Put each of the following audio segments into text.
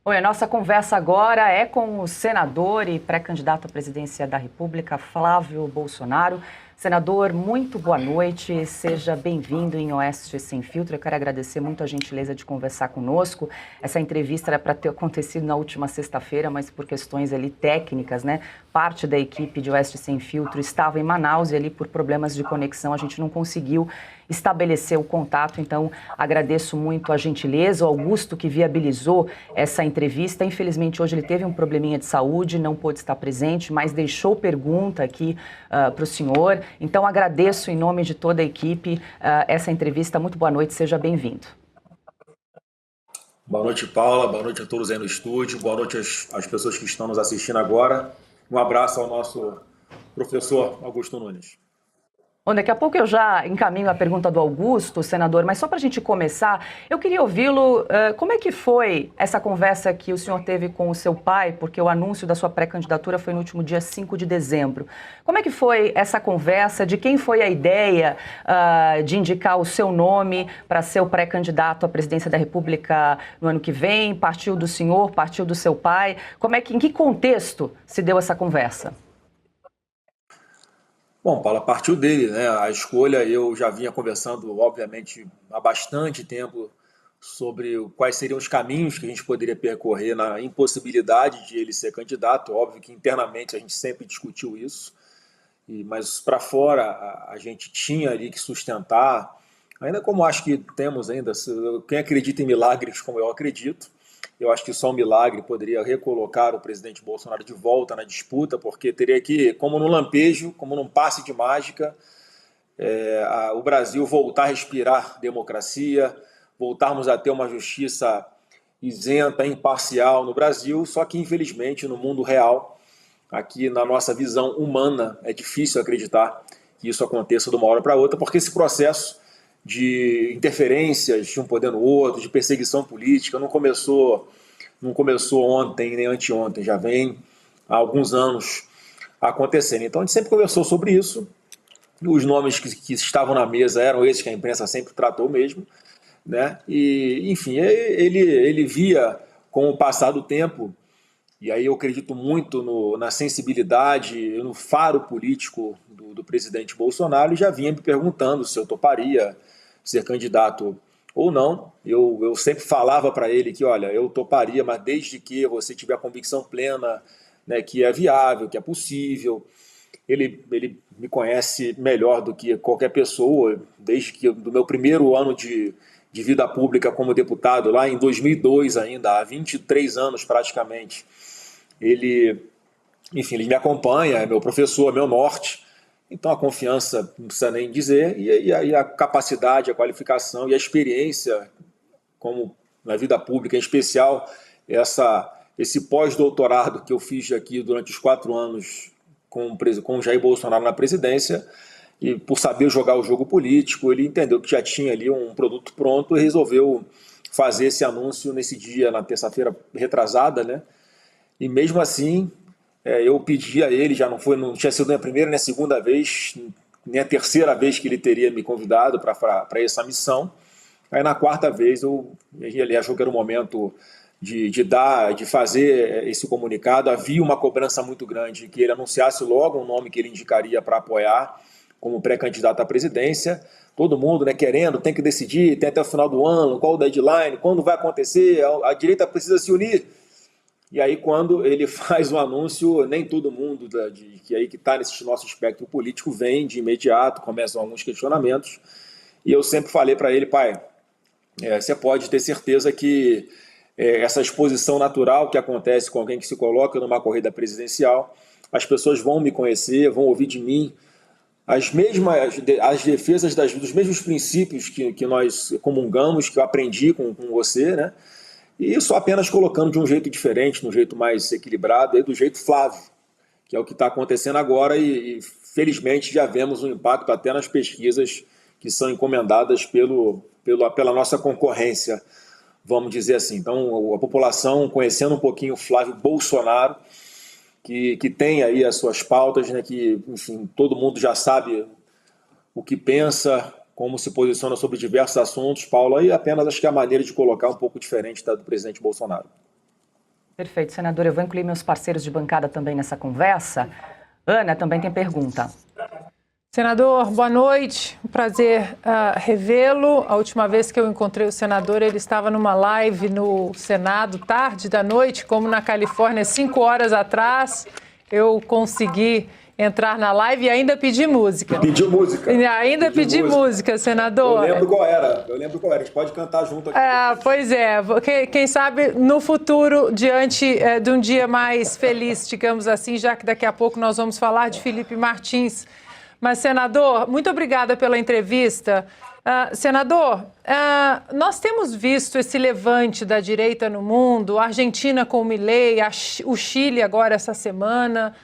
Oi, a nossa conversa agora é com o senador e pré-candidato à presidência da República, Flávio Bolsonaro. Senador, muito boa noite, seja bem-vindo em Oeste Sem Filtro. Eu quero agradecer muito a gentileza de conversar conosco. Essa entrevista era para ter acontecido na última sexta-feira, mas por questões ali técnicas, né? Parte da equipe de Oeste Sem Filtro estava em Manaus e ali por problemas de conexão a gente não conseguiu estabelecer o contato, então agradeço muito a gentileza, o Augusto que viabilizou essa entrevista. Infelizmente hoje ele teve um probleminha de saúde, não pôde estar presente, mas deixou pergunta aqui para o senhor. Então agradeço em nome de toda a equipe essa entrevista. Muito boa noite, seja bem-vindo. Boa noite, Paula. Boa noite a todos aí no estúdio. Boa noite às pessoas que estão nos assistindo agora. Um abraço ao nosso professor Augusto Nunes. Bom, daqui a pouco eu já encaminho a pergunta do Augusto, senador, mas só para a gente começar, eu queria ouvi-lo, como é que foi essa conversa que o senhor teve com o seu pai, porque o anúncio da sua pré-candidatura foi no último dia 5 de dezembro. Como é que foi essa conversa, de quem foi a ideia de indicar o seu nome para ser o pré-candidato à presidência da República no ano que vem? Partiu do senhor, partiu do seu pai? Em que contexto se deu essa conversa? Bom, Paula, partiu dele, né? A escolha eu já vinha conversando, obviamente, há bastante tempo sobre quais seriam os caminhos que a gente poderia percorrer na impossibilidade de ele ser candidato. Óbvio que internamente a gente sempre discutiu isso, mas para fora a gente tinha ali que sustentar, ainda como acho que temos ainda, quem acredita em milagres como eu acredito, eu acho que só um milagre poderia recolocar o presidente Bolsonaro de volta na disputa, porque teria que, como num lampejo, como num passe de mágica, o Brasil voltar a respirar democracia, voltarmos a ter uma justiça isenta, imparcial no Brasil, só que infelizmente no mundo real, aqui na nossa visão humana, é difícil acreditar que isso aconteça de uma hora para outra, porque esse processo de interferências de um poder no outro, de perseguição política, não começou ontem nem anteontem, já vem há alguns anos acontecendo. Então a gente sempre conversou sobre isso, os nomes que estavam na mesa eram esses que a imprensa sempre tratou mesmo, né? E, enfim, ele via com o passar do tempo, e aí eu acredito muito na sensibilidade, no faro político do presidente Bolsonaro, e já vinha me perguntando se eu toparia ser candidato ou não. Eu sempre falava para ele que, olha, eu toparia, mas desde que você tiver a convicção plena, né, que é viável, que é possível. Ele me conhece melhor do que qualquer pessoa, desde que do meu primeiro ano de vida pública como deputado, lá em 2002 ainda, há 23 anos praticamente. Ele, enfim, ele me acompanha, é meu professor, é meu norte, então a confiança não precisa nem dizer, e a capacidade, a qualificação e a experiência, como na vida pública, em especial esse pós-doutorado que eu fiz aqui durante os 4 anos com o Jair Bolsonaro na presidência, e por saber jogar o jogo político, ele entendeu que já tinha ali um produto pronto e resolveu fazer esse anúncio nesse dia, na terça-feira retrasada, né? E mesmo assim, eu pedi a ele, já não tinha sido nem a primeira nem a segunda vez, nem a terceira vez que ele teria me convidado para essa missão. Aí na quarta vez ele achou que era o momento de fazer esse comunicado. Havia uma cobrança muito grande que ele anunciasse logo um nome que ele indicaria para apoiar como pré-candidato à presidência. Todo mundo, né, querendo, tem que decidir, tem até o final do ano, qual o deadline, quando vai acontecer, a direita precisa se unir. E aí, quando ele faz o anúncio, nem todo mundo que está nesse nosso espectro político vem de imediato, começam alguns questionamentos. E eu sempre falei para ele, pai, você pode ter certeza que essa exposição natural que acontece com alguém que se coloca numa corrida presidencial, as pessoas vão me conhecer, vão ouvir de mim as defesas dos mesmos princípios que nós comungamos, que eu aprendi com você, né? E só apenas colocando de um jeito diferente, de um jeito mais equilibrado, do jeito Flávio, que é o que está acontecendo agora e felizmente já vemos um impacto até nas pesquisas que são encomendadas pela nossa concorrência, vamos dizer assim. Então, a população conhecendo um pouquinho o Flávio Bolsonaro, que tem aí as suas pautas, né, que, enfim, todo mundo já sabe o que pensa, como se posiciona sobre diversos assuntos, Paulo, e apenas acho que é a maneira de colocar um pouco diferente da do presidente Bolsonaro. Perfeito, senador. Eu vou incluir meus parceiros de bancada também nessa conversa. Ana também tem pergunta. Senador, boa noite. Um prazer revê-lo. A última vez que eu encontrei o senador, ele estava numa live no Senado, tarde da noite, como na Califórnia, 5 horas atrás. Eu consegui entrar na live e ainda pedi música. Pediu música. Ainda pedi música, senador. Eu lembro qual era. A gente pode cantar junto aqui. Pois é. Quem sabe no futuro, diante de um dia mais feliz, digamos assim, já que daqui a pouco nós vamos falar de Felipe Martins. Mas, senador, muito obrigada pela entrevista. Senador, nós temos visto esse levante da direita no mundo, a Argentina com o Milei, o Chile agora essa semana,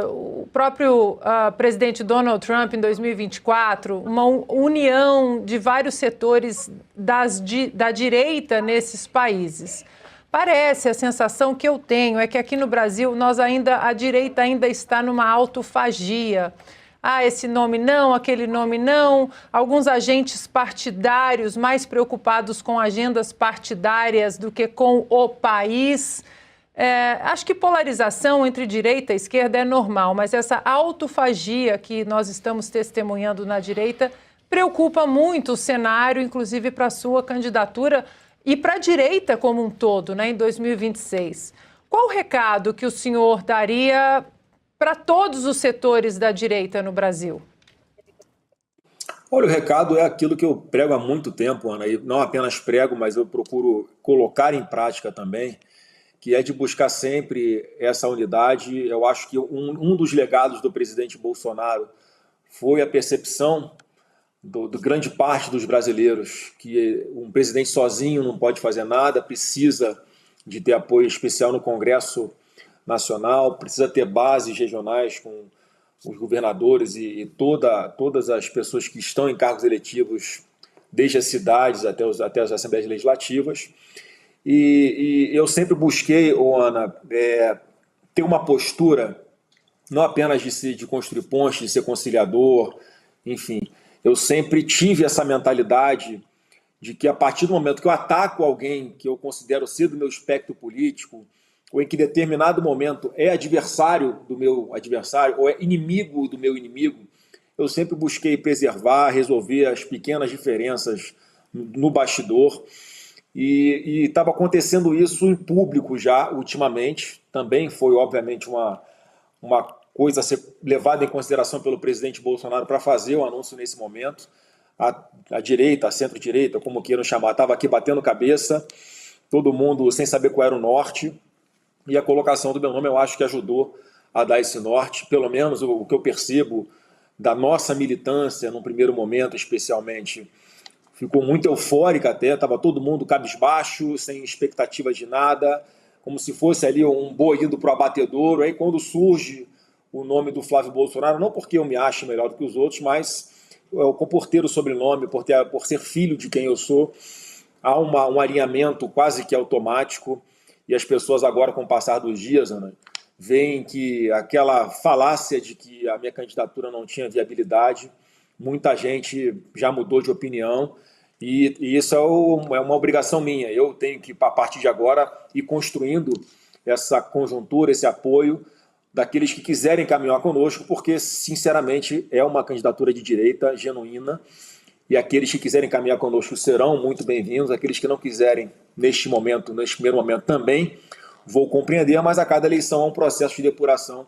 o próprio presidente Donald Trump em 2024, uma união de vários setores da direita nesses países. Parece, a sensação que eu tenho é que aqui no Brasil a direita ainda está numa autofagia. Esse nome não, aquele nome não. Alguns agentes partidários mais preocupados com agendas partidárias do que com o país. Acho que polarização entre direita e esquerda é normal, mas essa autofagia que nós estamos testemunhando na direita preocupa muito o cenário, inclusive para a sua candidatura e para a direita como um todo, né, em 2026. Qual o recado que o senhor daria para todos os setores da direita no Brasil? Olha, o recado é aquilo que eu prego há muito tempo, Ana, e não apenas prego, mas eu procuro colocar em prática também, que é de buscar sempre essa unidade. Eu acho que um dos legados do presidente Bolsonaro foi a percepção do grande parte dos brasileiros que um presidente sozinho não pode fazer nada, precisa de ter apoio especial no Congresso Nacional, precisa ter bases regionais com os governadores e todas as pessoas que estão em cargos eletivos, desde as cidades até as assembleias legislativas. E eu sempre busquei, Ana, ter uma postura não apenas de construir pontes, de ser conciliador, enfim. Eu sempre tive essa mentalidade de que a partir do momento que eu ataco alguém que eu considero ser do meu espectro político, ou em que determinado momento é adversário do meu adversário, ou é inimigo do meu inimigo, eu sempre busquei preservar, resolver as pequenas diferenças no bastidor. E estava acontecendo isso em público já, ultimamente. Também foi, obviamente, uma coisa a ser levada em consideração pelo presidente Bolsonaro para fazer o anúncio nesse momento. A direita, a centro-direita, como queiram chamar, estava aqui batendo cabeça, todo mundo sem saber qual era o norte. E a colocação do meu nome eu acho que ajudou a dar esse norte, pelo menos o que eu percebo da nossa militância, num primeiro momento especialmente, ficou muito eufórica até, estava todo mundo cabisbaixo, sem expectativa de nada, como se fosse ali um boi indo para o abatedouro. Aí quando surge o nome do Flávio Bolsonaro, não porque eu me acho melhor do que os outros, mas por ter o sobrenome, por ser filho de quem eu sou, há um alinhamento quase que automático. E as pessoas agora, com o passar dos dias, Ana, veem que aquela falácia de que a minha candidatura não tinha viabilidade, muita gente já mudou de opinião, e isso é uma obrigação minha. Eu tenho que, a partir de agora, ir construindo essa conjuntura, esse apoio daqueles que quiserem caminhar conosco, porque, sinceramente, é uma candidatura de direita genuína, e aqueles que quiserem caminhar conosco serão muito bem-vindos. Aqueles que não quiserem, neste primeiro momento, também vou compreender, mas a cada eleição há um processo de depuração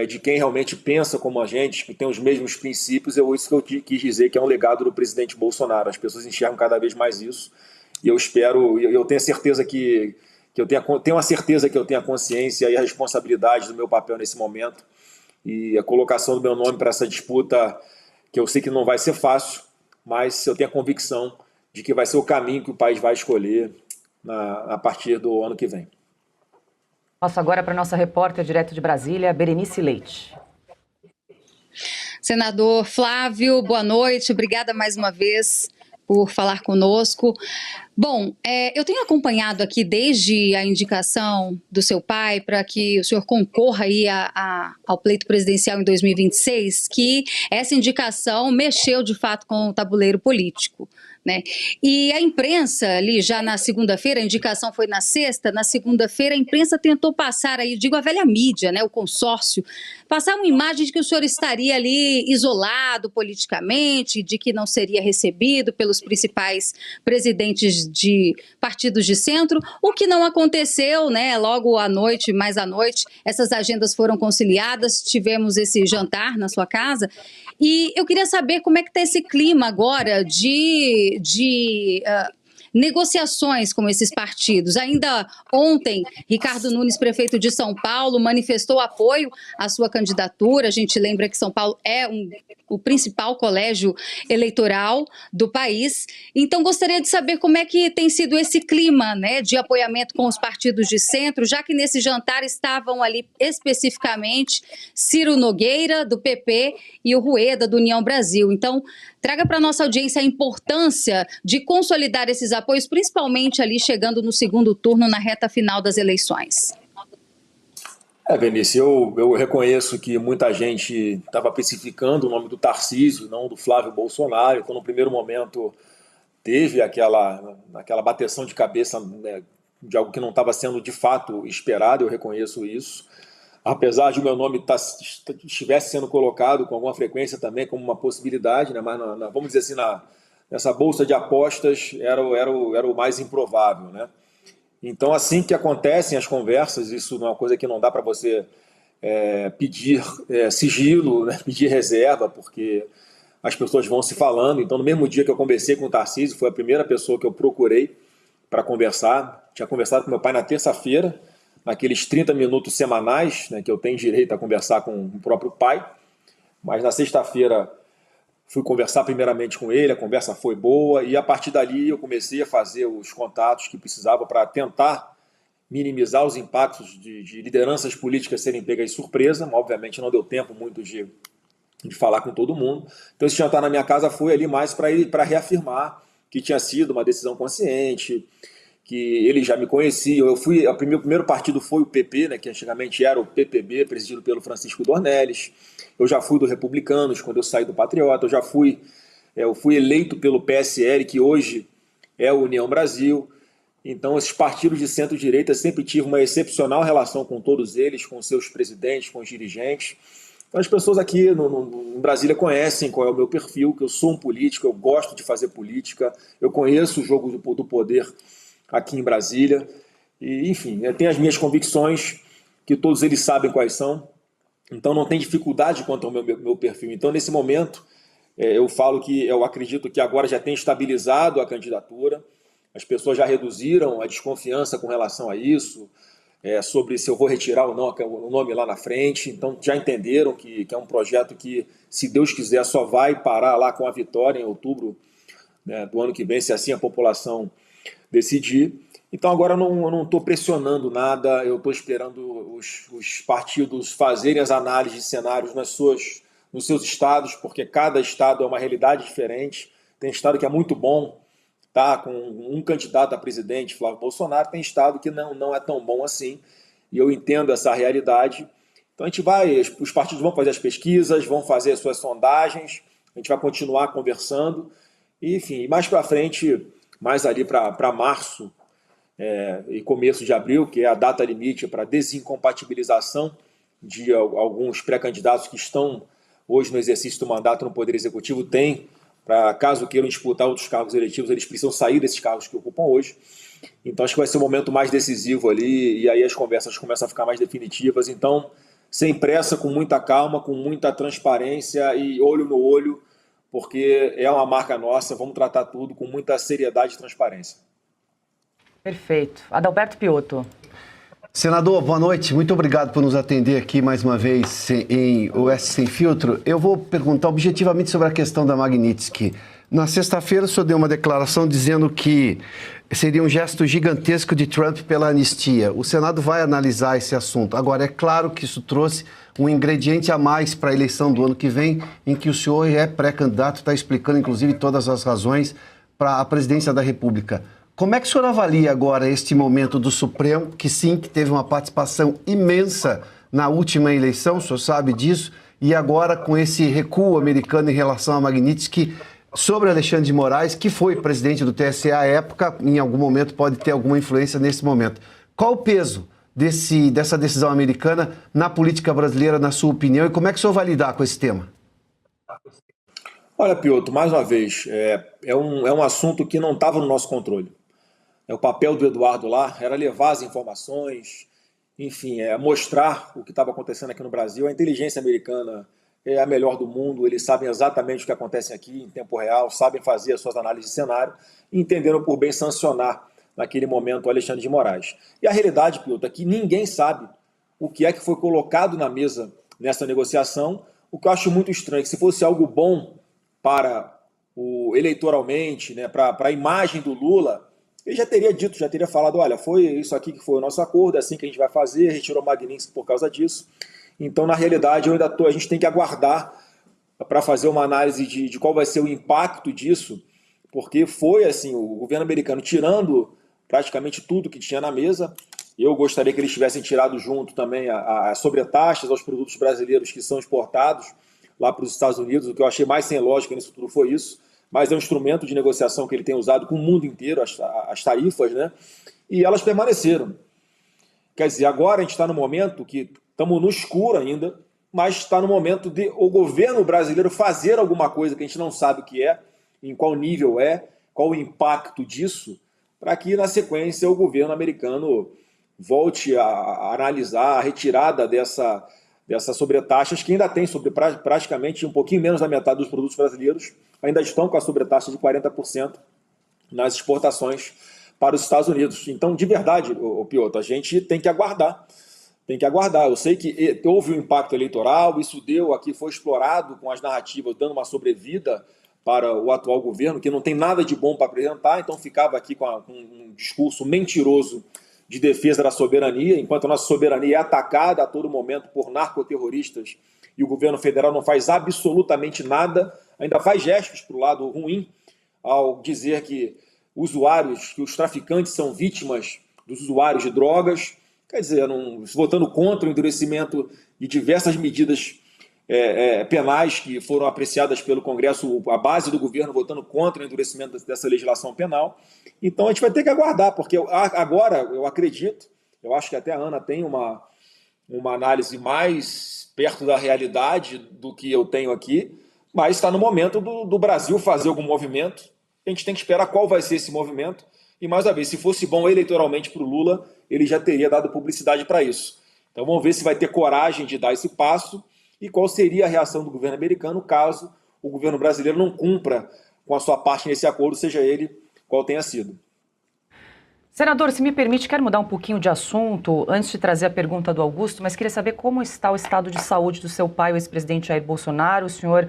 de quem realmente pensa como a gente, que tem os mesmos princípios. É isso que eu quis dizer, que é um legado do presidente Bolsonaro. As pessoas enxergam cada vez mais isso, e eu espero, eu tenho certeza tenho a certeza que eu tenho a consciência e a responsabilidade do meu papel nesse momento, e a colocação do meu nome para essa disputa, que eu sei que não vai ser fácil, mas eu tenho a convicção de que vai ser o caminho que o país vai escolher a partir do ano que vem. Passo agora para a nossa repórter direto de Brasília, Berenice Leite. Senador Flávio, boa noite, obrigada mais uma vez por falar conosco. Bom, eu tenho acompanhado aqui desde a indicação do seu pai para que o senhor concorra aí ao pleito presidencial em 2026, que essa indicação mexeu de fato com o tabuleiro político, né? E a imprensa ali já na segunda-feira, a indicação foi na sexta, na segunda-feira a imprensa tentou passar aí, digo a velha mídia, né, o consórcio, passar uma imagem de que o senhor estaria ali isolado politicamente, de que não seria recebido pelos principais presidentes de partidos de centro, o que não aconteceu, né? Logo à noite, mais à noite, essas agendas foram conciliadas, tivemos esse jantar na sua casa. E eu queria saber como é que está esse clima agora de negociações com esses partidos. Ainda ontem, Ricardo Nunes, prefeito de São Paulo, manifestou apoio à sua candidatura. A gente lembra que São Paulo é o principal colégio eleitoral do país. Então, gostaria de saber como é que tem sido esse clima, né, de apoiamento com os partidos de centro, já que nesse jantar estavam ali especificamente Ciro Nogueira, do PP, e o Rueda, do União Brasil. Então, traga para a nossa audiência a importância de consolidar esses apoios, principalmente ali chegando no segundo turno, na reta final das eleições. Venice, eu reconheço que muita gente estava especificando o nome do Tarcísio, não do Flávio Bolsonaro. Então, no primeiro momento, teve aquela bateção de cabeça, né, de algo que não estava sendo de fato esperado, eu reconheço isso. Apesar de o meu nome estivesse sendo colocado com alguma frequência também como uma possibilidade, né, mas vamos dizer assim, nessa bolsa de apostas era o mais improvável, né? Então, assim que acontecem as conversas, isso não é uma coisa que não dá para você pedir sigilo, né, pedir reserva, porque as pessoas vão se falando. Então, no mesmo dia que eu conversei com o Tarcísio, foi a primeira pessoa que eu procurei para conversar. Tinha conversado com meu pai na terça-feira, naqueles 30 minutos semanais, né, que eu tenho direito a conversar com o próprio pai. Mas na sexta-feira fui conversar primeiramente com ele, a conversa foi boa, e a partir dali eu comecei a fazer os contatos que precisava para tentar minimizar os impactos de lideranças políticas serem pegas de surpresa. Obviamente não deu tempo muito de falar com todo mundo. Então esse jantar na minha casa foi ali mais para reafirmar que tinha sido uma decisão consciente, que ele já me conhecia. O primeiro partido foi o PP, né, que antigamente era o PPB, presidido pelo Francisco Dornelles. Eu já fui do Republicanos quando eu saí do Patriota. Eu fui eleito pelo PSL, que hoje é a União Brasil. Então, esses partidos de centro-direita sempre tive uma excepcional relação com todos eles, com seus presidentes, com os dirigentes. Então, as pessoas aqui em Brasília conhecem qual é o meu perfil, que eu sou um político, eu gosto de fazer política, eu conheço o jogo do poder aqui em Brasília. E, enfim, eu tenho as minhas convicções, que todos eles sabem quais são. Então, não tem dificuldade quanto ao meu perfil. Então, nesse momento, eu falo que eu acredito que agora já tem estabilizado a candidatura. As pessoas já reduziram a desconfiança com relação a isso, sobre se eu vou retirar ou não o nome lá na frente. Então, já entenderam que é um projeto que, se Deus quiser, só vai parar lá com a vitória em outubro, né, do ano que vem, se assim a população decidir. Então, agora eu não estou pressionando nada, eu estou esperando os partidos fazerem as análises de cenários nos seus estados, porque cada estado é uma realidade diferente. Tem estado que é muito bom, tá, com um candidato a presidente, Flávio Bolsonaro, tem estado que não é tão bom assim, e eu entendo essa realidade. Então, os partidos vão fazer as pesquisas, vão fazer as suas sondagens, a gente vai continuar conversando, e, enfim, mais para frente, mais ali para março, e começo de abril, que é a data limite para desincompatibilização de alguns pré-candidatos que estão hoje no exercício do mandato no Poder Executivo, para caso queiram disputar outros cargos eletivos, eles precisam sair desses cargos que ocupam hoje. Então acho que vai ser o momento mais decisivo ali, e aí as conversas começam a ficar mais definitivas. Então, sem pressa, com muita calma, com muita transparência e olho no olho, porque é uma marca nossa, vamos tratar tudo com muita seriedade e transparência. Perfeito. Adalberto Piotto. Senador, boa noite. Muito obrigado por nos atender aqui mais uma vez em Oeste Sem Filtro. Eu vou perguntar objetivamente sobre a questão da Magnitsky. Na sexta-feira, o senhor deu uma declaração dizendo que seria um gesto gigantesco de Trump pela anistia. O Senado vai analisar esse assunto. Agora, é claro que isso trouxe um ingrediente a mais para a eleição do ano que vem, em que o senhor é pré-candidato, está explicando, inclusive, todas as razões para a presidência da República. Como é que o senhor avalia agora este momento do Supremo, que sim, que teve uma participação imensa na última eleição, o senhor sabe disso, e agora com esse recuo americano em relação a Magnitsky, sobre Alexandre de Moraes, que foi presidente do TSE à época, em algum momento pode ter alguma influência nesse momento. Qual o peso dessa decisão americana na política brasileira, na sua opinião, e como é que o senhor vai lidar com esse tema? Olha, Piotr, mais uma vez, é um assunto que não estava no nosso controle. O papel do Eduardo lá era levar as informações, enfim, mostrar o que estava acontecendo aqui no Brasil. A inteligência americana é a melhor do mundo, eles sabem exatamente o que acontece aqui em tempo real, sabem fazer as suas análises de cenário e entenderam por bem sancionar naquele momento o Alexandre de Moraes. E a realidade, Piotr, é que ninguém sabe o que é que foi colocado na mesa nessa negociação, o que eu acho muito estranho, que se fosse algo bom para eleitoralmente, né, para a imagem do Lula, ele já teria dito, já teria falado, olha, foi isso aqui que foi o nosso acordo, é assim que a gente vai fazer, retirou o Magnitsky por causa disso. Então, na realidade, a gente tem que aguardar para fazer uma análise de qual vai ser o impacto disso, porque foi assim, o governo americano tirando praticamente tudo que tinha na mesa. Eu gostaria que eles tivessem tirado junto também as sobretaxas aos produtos brasileiros que são exportados lá para os Estados Unidos. O que eu achei mais sem lógica nisso tudo foi isso, mas é um instrumento de negociação que ele tem usado com o mundo inteiro, as tarifas, né? E elas permaneceram. Quer dizer, agora a gente está no momento que estamos no escuro ainda, mas está no momento de o governo brasileiro fazer alguma coisa que a gente não sabe o que é, em qual nível qual o impacto disso, para que na sequência o governo americano volte a analisar a retirada dessas sobretaxas, que ainda tem sobre praticamente um pouquinho menos da metade dos produtos brasileiros, ainda estão com a sobretaxa de 40% nas exportações para os Estados Unidos. Então, de verdade, Piotr, a gente tem que aguardar. Tem que aguardar. Eu sei que houve um impacto eleitoral, isso foi explorado com as narrativas, dando uma sobrevida para o atual governo, que não tem nada de bom para apresentar, então ficava aqui com um discurso mentiroso de defesa da soberania, enquanto a nossa soberania é atacada a todo momento por narcoterroristas e o governo federal não faz absolutamente nada, ainda faz gestos para o lado ruim, ao dizer que os traficantes são vítimas dos usuários de drogas, quer dizer, votando contra o endurecimento de diversas medidas penais que foram apreciadas pelo Congresso, a base do governo votando contra o endurecimento dessa legislação penal. Então a gente vai ter que aguardar, porque agora eu acredito, eu acho que até a Ana tem uma análise mais perto da realidade do que eu tenho aqui, mas está no momento do Brasil fazer algum movimento. A gente tem que esperar qual vai ser esse movimento. E mais uma vez, se fosse bom eleitoralmente para o Lula, ele já teria dado publicidade para isso. Então vamos ver se vai ter coragem de dar esse passo e qual seria a reação do governo americano caso o governo brasileiro não cumpra com a sua parte nesse acordo, seja ele qual tenha sido. Senador, se me permite, quero mudar um pouquinho de assunto, antes de trazer a pergunta do Augusto, mas queria saber como está o estado de saúde do seu pai, o ex-presidente Jair Bolsonaro. O senhor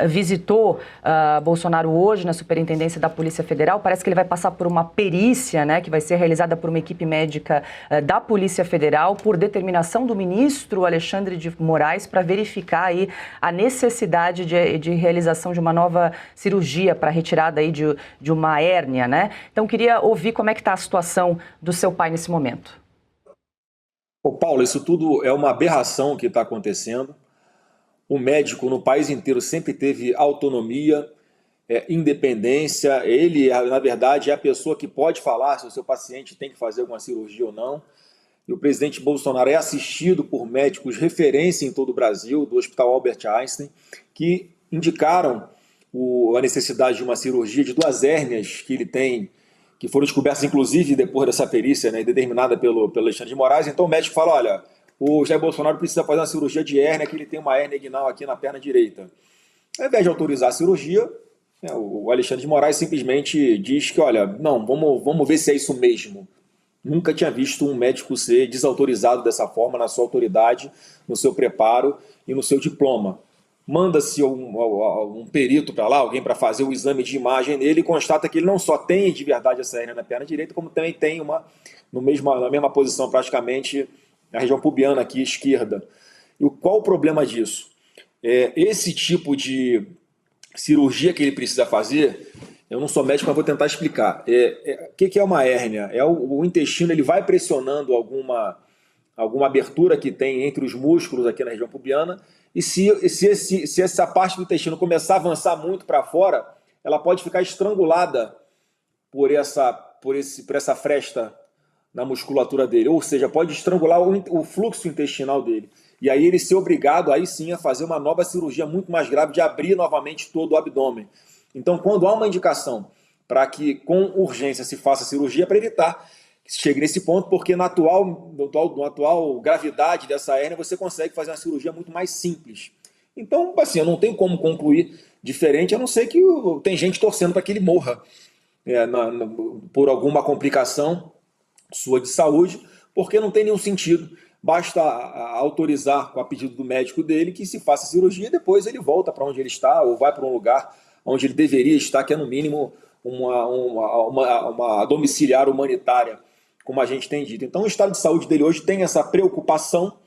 visitou Bolsonaro hoje na Superintendência da Polícia Federal. Parece que ele vai passar por uma perícia, né, que vai ser realizada por uma equipe médica da Polícia Federal, por determinação do ministro Alexandre de Moraes, para verificar aí a necessidade de realização de uma nova cirurgia para retirada aí de uma hérnia, né? Então, queria ouvir como é que está a situação do seu pai nesse momento. Paulo, isso tudo é uma aberração que está acontecendo. O médico no país inteiro sempre teve autonomia, independência. Ele, na verdade, é a pessoa que pode falar se o seu paciente tem que fazer alguma cirurgia ou não. E o presidente Bolsonaro é assistido por médicos referência em todo o Brasil, do Hospital Albert Einstein, que indicaram a necessidade de uma cirurgia de 2 hérnias que ele tem, que foram descobertas, inclusive, depois dessa perícia, né, determinada pelo Alexandre de Moraes. Então o médico fala, olha, o Jair Bolsonaro precisa fazer uma cirurgia de hérnia, que ele tem uma hérnia inguinal aqui na perna direita. Ao invés de autorizar a cirurgia, o Alexandre de Moraes simplesmente diz que, olha, não, vamos ver se é isso mesmo. Nunca tinha visto um médico ser desautorizado dessa forma, na sua autoridade, no seu preparo e no seu diploma. Manda-se um perito para lá, alguém para fazer o exame de imagem nele, e constata que ele não só tem de verdade essa hérnia na perna direita, como também tem na mesma posição praticamente, na região pubiana aqui, esquerda. E qual o problema disso? Esse tipo de cirurgia que ele precisa fazer, eu não sou médico, mas vou tentar explicar. O que é uma hérnia? O intestino, ele vai pressionando alguma abertura que tem entre os músculos aqui na região pubiana, e se essa parte do intestino começar a avançar muito para fora, ela pode ficar estrangulada por essa fresta na musculatura dele, ou seja, pode estrangular o fluxo intestinal dele. E aí ele ser obrigado, aí sim, a fazer uma nova cirurgia muito mais grave, de abrir novamente todo o abdômen. Então, quando há uma indicação para que com urgência se faça cirurgia, para evitar que se chegue nesse ponto, porque na atual gravidade dessa hérnia, você consegue fazer uma cirurgia muito mais simples. Então, assim, eu não tenho como concluir diferente, a não ser que tem gente torcendo para que ele morra por alguma complicação sua de saúde, porque não tem nenhum sentido. Basta autorizar, com a pedido do médico dele, que se faça a cirurgia e depois ele volta para onde ele está ou vai para um lugar onde ele deveria estar, que é no mínimo uma domiciliar humanitária, como a gente tem dito. Então o estado de saúde dele hoje tem essa preocupação.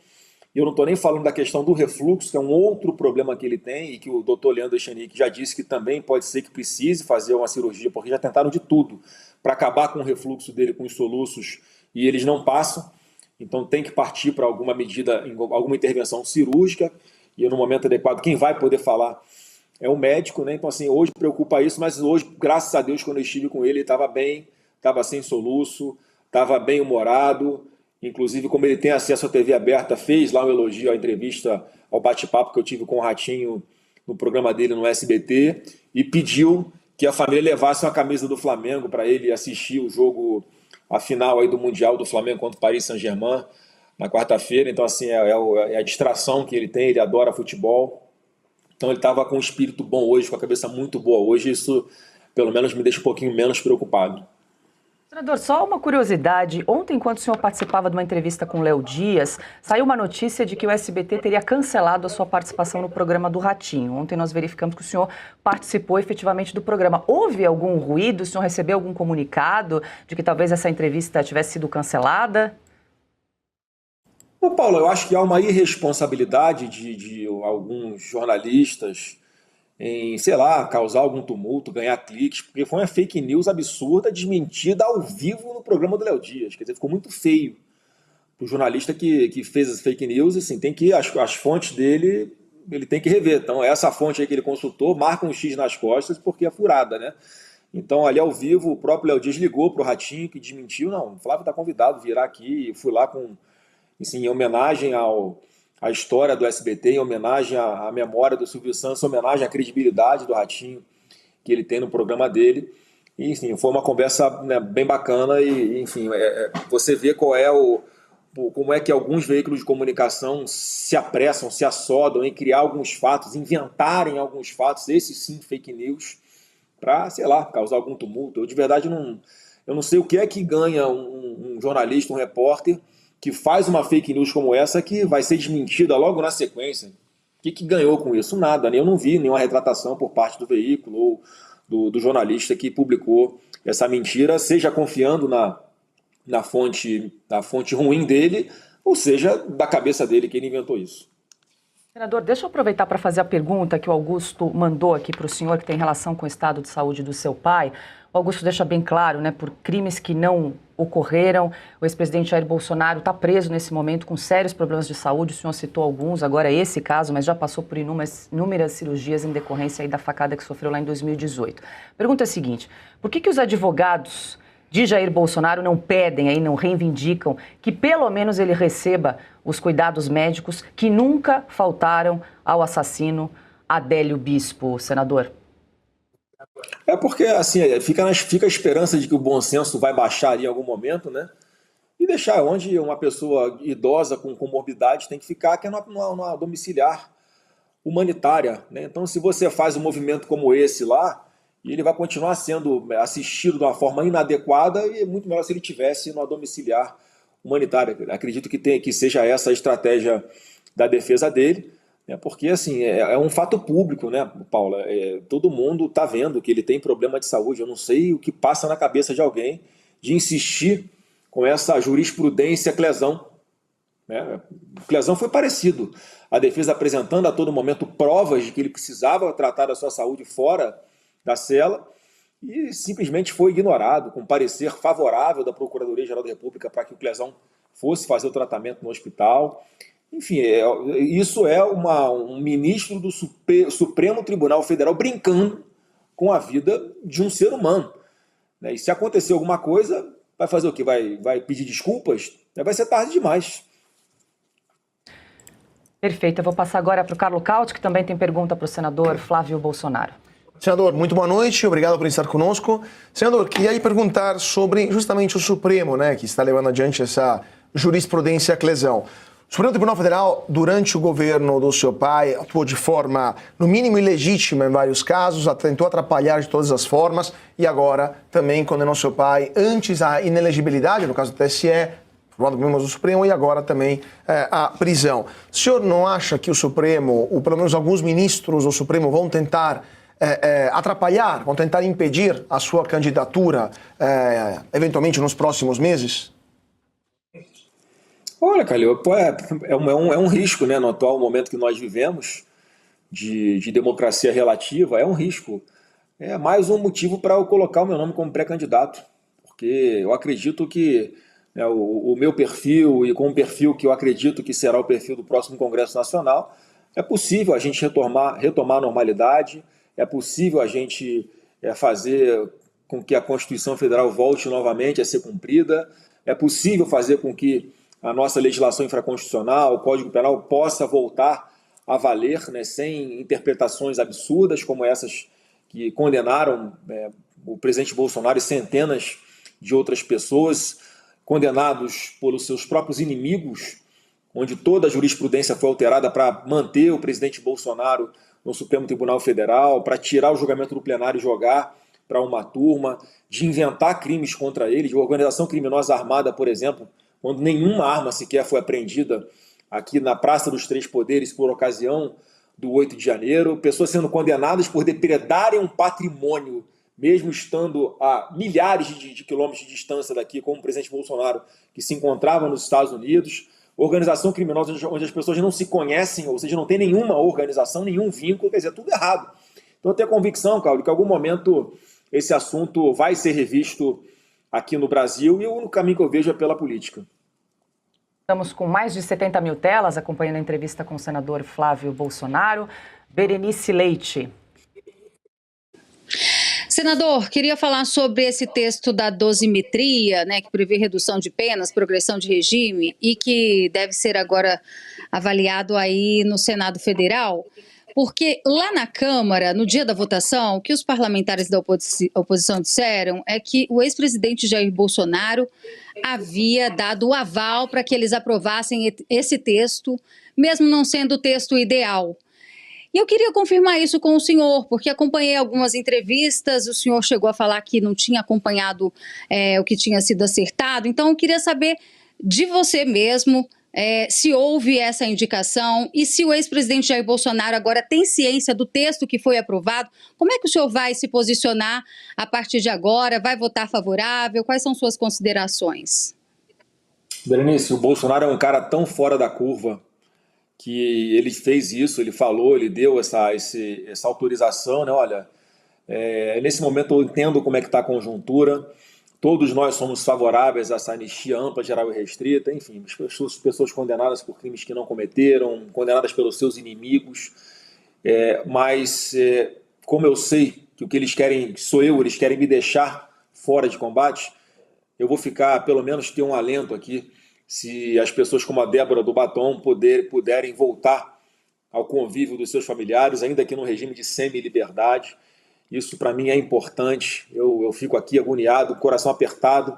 Eu não estou nem falando da questão do refluxo, que é um outro problema que ele tem e que o doutor Leandro Echenique já disse que também pode ser que precise fazer uma cirurgia, porque já tentaram de tudo para acabar com o refluxo dele, com os soluços, e eles não passam. Então tem que partir para alguma medida, alguma intervenção cirúrgica, e no momento adequado quem vai poder falar é o médico, né? Então assim, hoje preocupa isso, mas hoje, graças a Deus, quando eu estive com ele estava bem, estava sem soluço, estava bem humorado. Inclusive, como ele tem acesso à TV aberta, fez lá um elogio à entrevista, ao bate-papo que eu tive com o Ratinho no programa dele no SBT, e pediu que a família levasse uma camisa do Flamengo para ele assistir o jogo, a final aí do Mundial do Flamengo contra o Paris Saint-Germain, na quarta-feira. Então, assim, é a distração que ele tem, ele adora futebol. Então, ele estava com um espírito bom hoje, com a cabeça muito boa hoje, isso pelo menos me deixa um pouquinho menos preocupado. Senador, só uma curiosidade. Ontem, enquanto o senhor participava de uma entrevista com o Léo Dias, saiu uma notícia de que o SBT teria cancelado a sua participação no programa do Ratinho. Ontem nós verificamos que o senhor participou efetivamente do programa. Houve algum ruído? O senhor recebeu algum comunicado de que talvez essa entrevista tivesse sido cancelada? Ô, Paulo, eu acho que há uma irresponsabilidade de alguns jornalistas em, sei lá, causar algum tumulto, ganhar cliques, porque foi uma fake news absurda, desmentida ao vivo no programa do Léo Dias. Quer dizer, ficou muito feio para o jornalista que fez as fake news, assim, tem que as fontes dele, ele tem que rever. Então, essa fonte aí que ele consultou, marca um X nas costas, porque é furada, né? Então, ali ao vivo, o próprio Léo Dias ligou para o Ratinho, que desmentiu. Não, o Flávio está convidado a virar aqui, fui lá em homenagem a história do SBT, em homenagem à memória do Silvio Santos, em homenagem à credibilidade do Ratinho que ele tem no programa dele. E, enfim, foi uma conversa, né, bem bacana e, enfim, você vê como é que alguns veículos de comunicação se apressam, se assodam em criar alguns fatos, inventarem alguns fatos, esses sim fake news, para, sei lá, causar algum tumulto. Eu, de verdade, eu não sei o que é que ganha um jornalista, um repórter, que faz uma fake news como essa que vai ser desmentida logo na sequência. O que ganhou com isso? Nada. Eu não vi nenhuma retratação por parte do veículo ou do jornalista que publicou essa mentira, seja confiando na fonte ruim dele, ou seja, da cabeça dele que ele inventou isso. Senador, deixa eu aproveitar para fazer a pergunta que o Augusto mandou aqui para o senhor, que tem relação com o estado de saúde do seu pai. O Augusto deixa bem claro, né, por crimes que não ocorreram, o ex-presidente Jair Bolsonaro está preso nesse momento com sérios problemas de saúde. O senhor citou alguns, agora esse caso, mas já passou por inúmeras cirurgias em decorrência aí da facada que sofreu lá em 2018. Pergunta é a seguinte: por que os advogados de Jair Bolsonaro não pedem, aí, não reivindicam que pelo menos ele receba os cuidados médicos que nunca faltaram ao assassino Adélio Bispo, senador? É porque, assim, fica a esperança de que o bom senso vai baixar ali em algum momento, né? E deixar onde uma pessoa idosa com comorbidade tem que ficar, que é numa domiciliar humanitária, né? Então, se você faz um movimento como esse lá, e ele vai continuar sendo assistido de uma forma inadequada, e é muito melhor se ele tivesse numa domiciliar humanitária. Acredito que seja essa a estratégia da defesa dele, né? Porque assim, é um fato público, né, Paula? Todo mundo está vendo que ele tem problema de saúde. Eu não sei o que passa na cabeça de alguém de insistir com essa jurisprudência Clesão, né? O Clesão foi parecido. A defesa apresentando a todo momento provas de que ele precisava tratar da sua saúde fora da cela, e simplesmente foi ignorado, com parecer favorável da Procuradoria-Geral da República para que o Clesão fosse fazer o tratamento no hospital. Enfim, isso é um ministro do Supremo Tribunal Federal brincando com a vida de um ser humano. Né? E se acontecer alguma coisa, vai fazer o quê? Vai pedir desculpas? Vai ser tarde demais. Perfeito. Eu vou passar agora para o Carlo Cauti, que também tem pergunta para o senador Flávio Bolsonaro. Senador, muito boa noite, obrigado por estar conosco. Senador, queria aí perguntar sobre justamente o Supremo, né, que está levando adiante essa jurisprudência Clesão. O Supremo Tribunal Federal, durante o governo do seu pai, atuou de forma, no mínimo, ilegítima em vários casos, tentou atrapalhar de todas as formas e agora também condenou seu pai antes à inelegibilidade, no caso do TSE, formado membros do Supremo, e agora também a prisão. O senhor não acha que o Supremo, ou pelo menos alguns ministros do Supremo, vão tentar atrapalhar, vão tentar impedir a sua candidatura, eventualmente nos próximos meses? Olha, Calil, é um risco, né, no atual momento que nós vivemos, de democracia relativa, é um risco. É mais um motivo para eu colocar o meu nome como pré-candidato, porque eu acredito que o meu perfil e com o perfil que eu acredito que será o perfil do próximo Congresso Nacional, é possível a gente retomar a normalidade, é possível a gente fazer com que a Constituição Federal volte novamente a ser cumprida, é possível fazer com que a nossa legislação infraconstitucional, o Código Penal, possa voltar a valer, né, sem interpretações absurdas como essas que condenaram o presidente Bolsonaro e centenas de outras pessoas, condenados pelos seus próprios inimigos, onde toda a jurisprudência foi alterada para manter o presidente Bolsonaro no Supremo Tribunal Federal, para tirar o julgamento do plenário e jogar para uma turma, de inventar crimes contra ele, de organização criminosa armada, por exemplo, quando nenhuma arma sequer foi apreendida aqui na Praça dos Três Poderes por ocasião do 8 de janeiro, pessoas sendo condenadas por depredarem um patrimônio, mesmo estando a milhares de quilômetros de distância daqui, como o presidente Bolsonaro, que se encontrava nos Estados Unidos, organização criminosa onde as pessoas não se conhecem, ou seja, não tem nenhuma organização, nenhum vínculo, quer dizer, tudo errado. Então eu tenho a convicção, Claudio, que em algum momento esse assunto vai ser revisto aqui no Brasil, e o único caminho que eu vejo é pela política. Estamos com mais de 70 mil telas acompanhando a entrevista com o senador Flávio Bolsonaro. Berenice Leite. Senador, queria falar sobre esse texto da dosimetria, né, que prevê redução de penas, progressão de regime e que deve ser agora avaliado aí no Senado Federal. Porque lá na Câmara, no dia da votação, o que os parlamentares da oposição disseram é que o ex-presidente Jair Bolsonaro havia dado o aval para que eles aprovassem esse texto, mesmo não sendo o texto ideal. E eu queria confirmar isso com o senhor, porque acompanhei algumas entrevistas, o senhor chegou a falar que não tinha acompanhado o que tinha sido acertado, então eu queria saber de você mesmo, se houve essa indicação e se o ex-presidente Jair Bolsonaro agora tem ciência do texto que foi aprovado, como é que o senhor vai se posicionar a partir de agora? Vai votar favorável? Quais são suas considerações? Berenice, o Bolsonaro é um cara tão fora da curva que ele fez isso, ele falou, ele deu essa autorização, né? Olha, nesse momento eu entendo como é que está a conjuntura. Todos nós somos favoráveis a essa anistia ampla, geral e restrita, enfim, pessoas condenadas por crimes que não cometeram, condenadas pelos seus inimigos, mas como eu sei que o que eles querem, eles querem me deixar fora de combate, eu vou ficar, pelo menos ter um alento aqui, se as pessoas como a Débora do Batom puderem voltar ao convívio dos seus familiares, ainda que no regime de semi-liberdade. Isso para mim é importante, eu fico aqui agoniado, coração apertado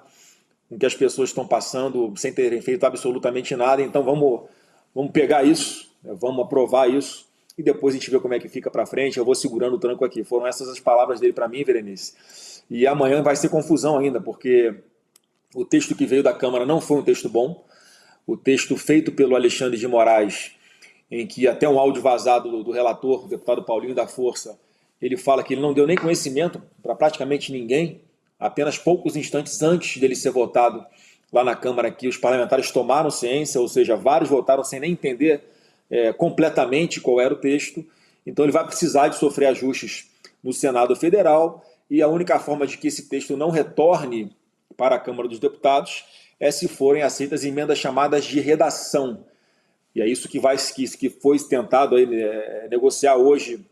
com o que as pessoas estão passando sem terem feito absolutamente nada, então vamos pegar isso, vamos aprovar isso e depois a gente vê como é que fica para frente, eu vou segurando o tranco aqui. Foram essas as palavras dele para mim, Berenice. E amanhã vai ser confusão ainda, porque o texto que veio da Câmara não foi um texto bom, o texto feito pelo Alexandre de Moraes, em que até um áudio vazado do relator, o deputado Paulinho da Força, ele fala que ele não deu nem conhecimento para praticamente ninguém, apenas poucos instantes antes dele ser votado lá na Câmara, que os parlamentares tomaram ciência, ou seja, vários votaram sem nem entender completamente qual era o texto. Então ele vai precisar de sofrer ajustes no Senado Federal, e a única forma de que esse texto não retorne para a Câmara dos Deputados é se forem aceitas emendas chamadas de redação. E é isso que foi tentado aí, negociar hoje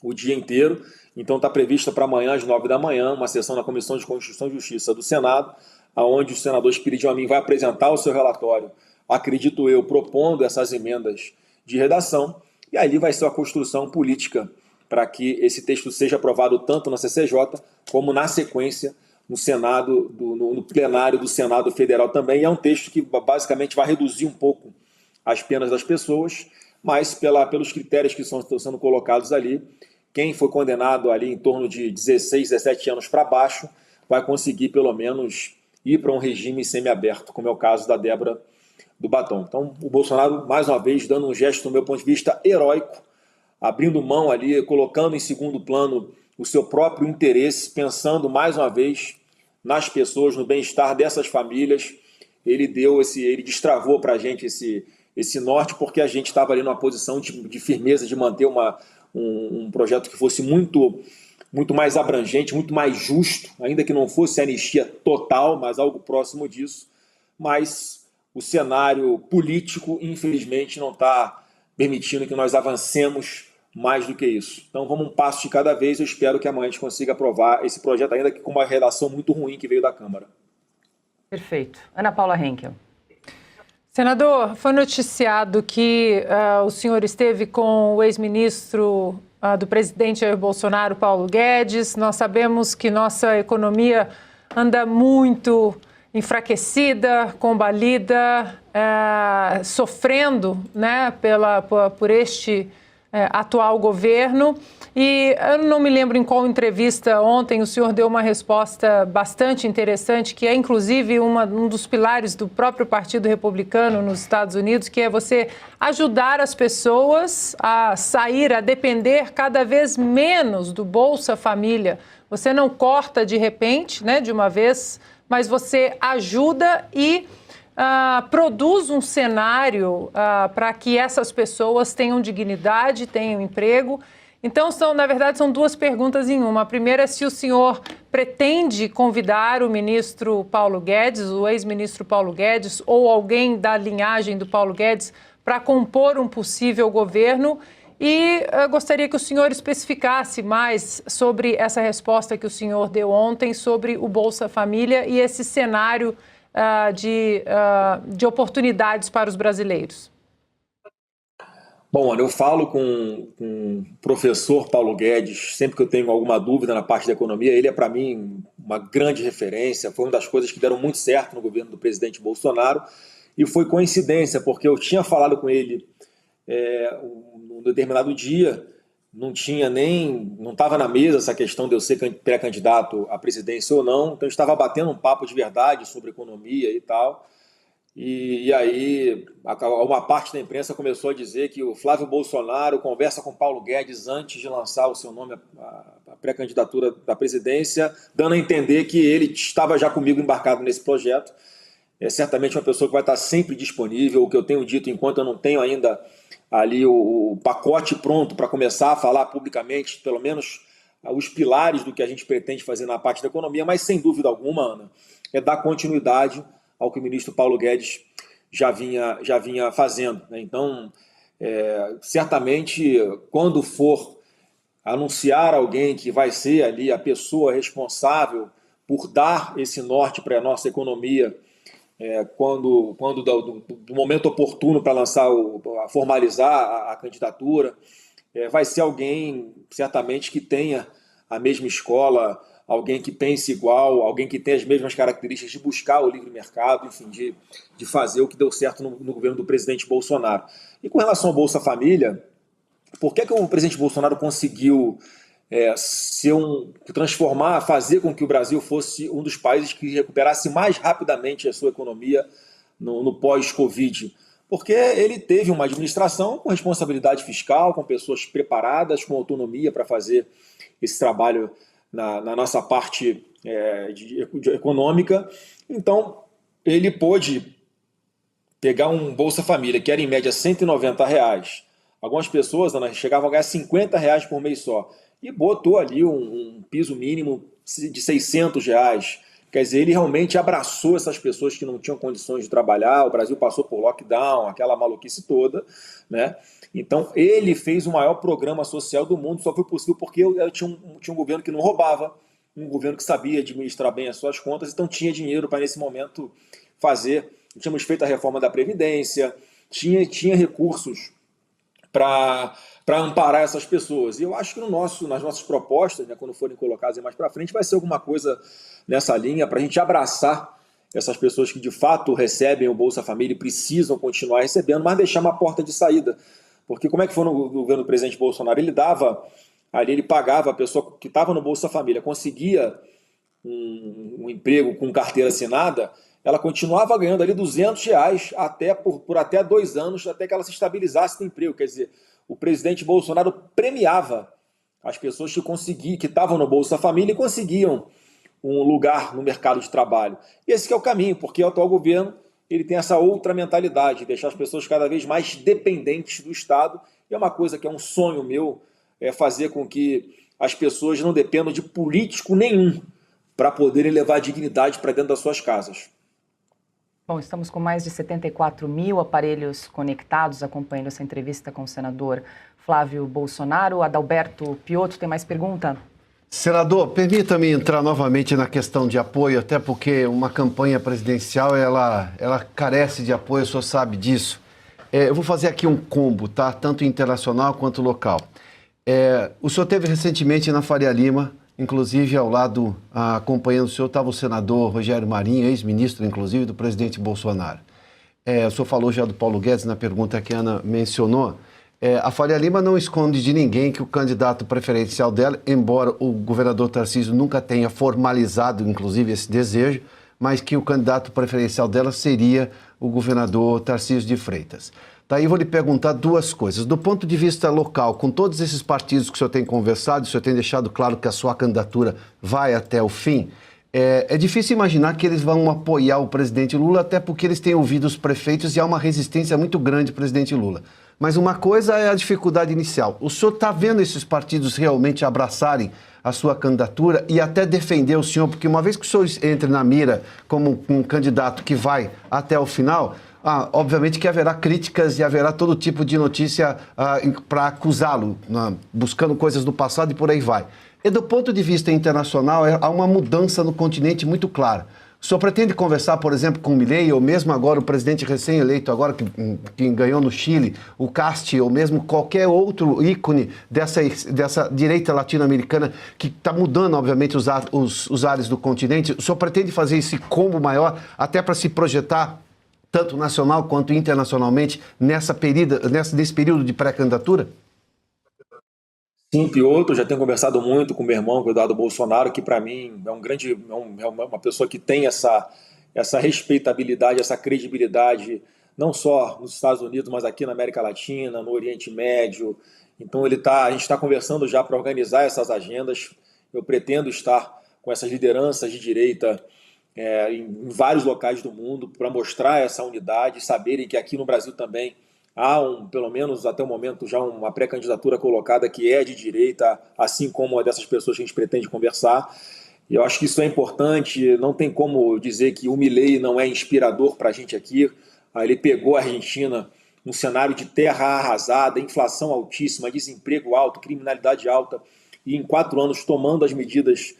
o dia inteiro. Então está prevista para amanhã, às 9 da manhã, uma sessão na Comissão de Constituição e Justiça do Senado, onde o senador Espírito Amin vai apresentar o seu relatório, acredito eu, propondo essas emendas de redação, e ali vai ser a construção política para que esse texto seja aprovado tanto na CCJ como na sequência no Senado, no plenário do Senado Federal também. E é um texto que basicamente vai reduzir um pouco as penas das pessoas, mas pelos critérios que estão sendo colocados ali, quem foi condenado ali em torno de 16, 17 anos para baixo vai conseguir pelo menos ir para um regime semiaberto, como é o caso da Débora do Batom. Então o Bolsonaro, mais uma vez, dando um gesto, do meu ponto de vista, heróico, abrindo mão ali, colocando em segundo plano o seu próprio interesse, pensando mais uma vez nas pessoas, no bem-estar dessas famílias. Ele destravou para a gente esse norte, porque a gente estava ali numa posição de firmeza, de manter um projeto que fosse muito mais abrangente, muito mais justo, ainda que não fosse anistia total, mas algo próximo disso. Mas o cenário político, infelizmente, não está permitindo que nós avancemos mais do que isso. Então vamos um passo de cada vez. Eu espero que amanhã a gente consiga aprovar esse projeto, ainda que com uma redação muito ruim que veio da Câmara. Perfeito. Ana Paula Henkel. Senador, foi noticiado que o senhor esteve com o ex-ministro do presidente Jair Bolsonaro, Paulo Guedes. Nós sabemos que nossa economia anda muito enfraquecida, combalida, sofrendo, né, por este atual governo. E eu não me lembro em qual entrevista ontem o senhor deu uma resposta bastante interessante, que é inclusive um dos pilares do próprio Partido Republicano nos Estados Unidos, que é você ajudar as pessoas a sair, a depender cada vez menos do Bolsa Família. Você não corta de repente, né, de uma vez, mas você ajuda e produz um cenário para que essas pessoas tenham dignidade, tenham emprego. Então, na verdade, são duas perguntas em uma. A primeira é se o senhor pretende convidar o ministro Paulo Guedes, o ex-ministro Paulo Guedes, ou alguém da linhagem do Paulo Guedes para compor um possível governo. E gostaria que o senhor especificasse mais sobre essa resposta que o senhor deu ontem sobre o Bolsa Família e esse cenário de oportunidades para os brasileiros. Bom, eu falo com o professor Paulo Guedes sempre que eu tenho alguma dúvida na parte da economia. Ele é, para mim, uma grande referência. Foi uma das coisas que deram muito certo no governo do presidente Bolsonaro. E foi coincidência, porque eu tinha falado com ele num determinado dia, não estava na mesa essa questão de eu ser pré-candidato à presidência ou não. Então, eu estava batendo um papo de verdade sobre economia e tal. E aí, uma parte da imprensa começou a dizer que o Flávio Bolsonaro conversa com Paulo Guedes antes de lançar o seu nome à pré-candidatura da presidência, dando a entender que ele estava já comigo embarcado nesse projeto. É certamente uma pessoa que vai estar sempre disponível. O que eu tenho dito, enquanto eu não tenho ainda ali o pacote pronto para começar a falar publicamente, pelo menos os pilares do que a gente pretende fazer na parte da economia, mas sem dúvida alguma, Ana, é dar continuidade ao que o ministro Paulo Guedes já vinha fazendo, né? Então, certamente, quando for anunciar alguém que vai ser ali a pessoa responsável por dar esse norte para a nossa economia, quando do momento oportuno para formalizar a candidatura, vai ser alguém, certamente, que tenha a mesma escola, alguém que pense igual, alguém que tenha as mesmas características de buscar o livre mercado, enfim, de fazer o que deu certo no governo do presidente Bolsonaro. E com relação ao Bolsa Família, por que o presidente Bolsonaro conseguiu fazer com que o Brasil fosse um dos países que recuperasse mais rapidamente a sua economia no pós-Covid? Porque ele teve uma administração com responsabilidade fiscal, com pessoas preparadas, com autonomia para fazer esse trabalho na nossa parte econômica. Então, ele pôde pegar um Bolsa Família, que era em média R$190. Algumas pessoas, Ana, chegavam a ganhar R$50 por mês só. E botou ali um piso mínimo de R$600, Quer dizer, ele realmente abraçou essas pessoas que não tinham condições de trabalhar, o Brasil passou por lockdown, aquela maluquice toda, né? Então, ele fez o maior programa social do mundo, só foi possível porque eu tinha um governo que não roubava, um governo que sabia administrar bem as suas contas, então tinha dinheiro para, nesse momento, fazer. Tínhamos feito a reforma da Previdência, tinha recursos para amparar essas pessoas. E eu acho que nas nossas propostas, né, quando forem colocadas mais para frente, vai ser alguma coisa nessa linha para a gente abraçar essas pessoas que de fato recebem o Bolsa Família e precisam continuar recebendo, mas deixar uma porta de saída. Porque como é que foi no governo do presidente Bolsonaro? Ele pagava a pessoa que estava no Bolsa Família, conseguia um emprego com carteira assinada, ela continuava ganhando ali R$200 por até 2 anos, até que ela se estabilizasse no emprego. Quer dizer, o presidente Bolsonaro premiava as pessoas que estavam no Bolsa Família e conseguiam um lugar no mercado de trabalho. E esse que é o caminho, porque o atual governo ele tem essa outra mentalidade, de deixar as pessoas cada vez mais dependentes do Estado. E é uma coisa que é um sonho meu, é fazer com que as pessoas não dependam de político nenhum para poderem levar dignidade para dentro das suas casas. Bom, estamos com mais de 74 mil aparelhos conectados, acompanhando essa entrevista com o senador Flávio Bolsonaro. Adalberto Piotto tem mais pergunta? Senador, permita-me entrar novamente na questão de apoio, até porque uma campanha presidencial, ela carece de apoio, o senhor sabe disso. Eu vou fazer aqui um combo, tá? Tanto internacional quanto local. O senhor teve recentemente na Faria Lima, inclusive ao lado, acompanhando o senhor, estava o senador Rogério Marinho, ex-ministro, inclusive, do presidente Bolsonaro. O senhor falou já do Paulo Guedes na pergunta que a Ana mencionou. A Faria Lima não esconde de ninguém que o candidato preferencial dela, embora o governador Tarcísio nunca tenha formalizado, inclusive, esse desejo, mas que o candidato preferencial dela seria o governador Tarcísio de Freitas. Daí eu vou lhe perguntar 2 coisas. Do ponto de vista local, com todos esses partidos que o senhor tem conversado, o senhor tem deixado claro que a sua candidatura vai até o fim, é difícil imaginar que eles vão apoiar o presidente Lula, até porque eles têm ouvido os prefeitos e há uma resistência muito grande ao presidente Lula. Mas uma coisa é a dificuldade inicial. O senhor está vendo esses partidos realmente abraçarem a sua candidatura e até defender o senhor? Porque uma vez que o senhor entre na mira como um candidato que vai até o final, obviamente que haverá críticas e haverá todo tipo de notícia para acusá-lo, buscando coisas do passado e por aí vai. E do ponto de vista internacional, há uma mudança no continente muito clara. O senhor pretende conversar, por exemplo, com o Milei, ou mesmo agora o presidente recém-eleito, agora que ganhou no Chile, o Casti, ou mesmo qualquer outro ícone dessa direita latino-americana que está mudando, obviamente, os ares do continente? O senhor pretende fazer esse combo maior, até para se projetar, tanto nacional quanto internacionalmente, nesse período de pré-candidatura? Sim, Piotto, já tenho conversado muito com meu irmão, com o Eduardo Bolsonaro, que para mim é uma pessoa que tem essa respeitabilidade, essa credibilidade, não só nos Estados Unidos, mas aqui na América Latina, no Oriente Médio. Então a gente está conversando já para organizar essas agendas. Eu pretendo estar com essas lideranças de direita em vários locais do mundo para mostrar essa unidade, saberem que aqui no Brasil também há, pelo menos até o momento, já uma pré-candidatura colocada que é de direita, assim como a dessas pessoas que a gente pretende conversar. E eu acho que isso é importante, não tem como dizer que o Milei não é inspirador para a gente aqui. Ele pegou a Argentina num cenário de terra arrasada, inflação altíssima, desemprego alto, criminalidade alta, e em 4 anos tomando as medidas,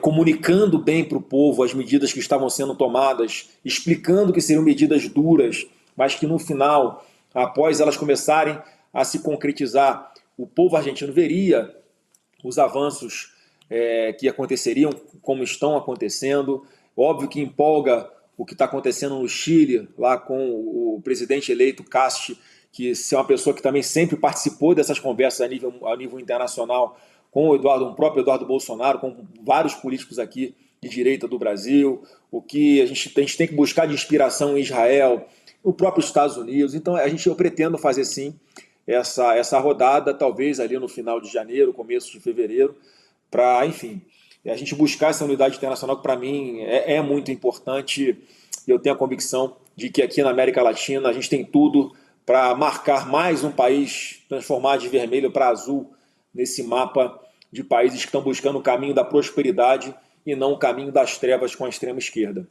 comunicando bem para o povo as medidas que estavam sendo tomadas, explicando que seriam medidas duras, mas que no final, após elas começarem a se concretizar, o povo argentino veria os avanços que aconteceriam, como estão acontecendo. Óbvio que empolga o que está acontecendo no Chile, lá com o presidente eleito Casti, que é uma pessoa que também sempre participou dessas conversas a nível internacional, com o próprio Eduardo Bolsonaro, com vários políticos aqui de direita do Brasil. O que a gente tem que buscar de inspiração em Israel, no próprio Estados Unidos. Então eu pretendo fazer sim essa rodada, talvez ali no final de janeiro, começo de fevereiro, para, enfim, a gente buscar essa unidade internacional que para mim é muito importante. Eu tenho a convicção de que aqui na América Latina a gente tem tudo para marcar mais um país, transformar de vermelho para azul nesse mapa de países que estão buscando o caminho da prosperidade e não o caminho das trevas com a extrema esquerda.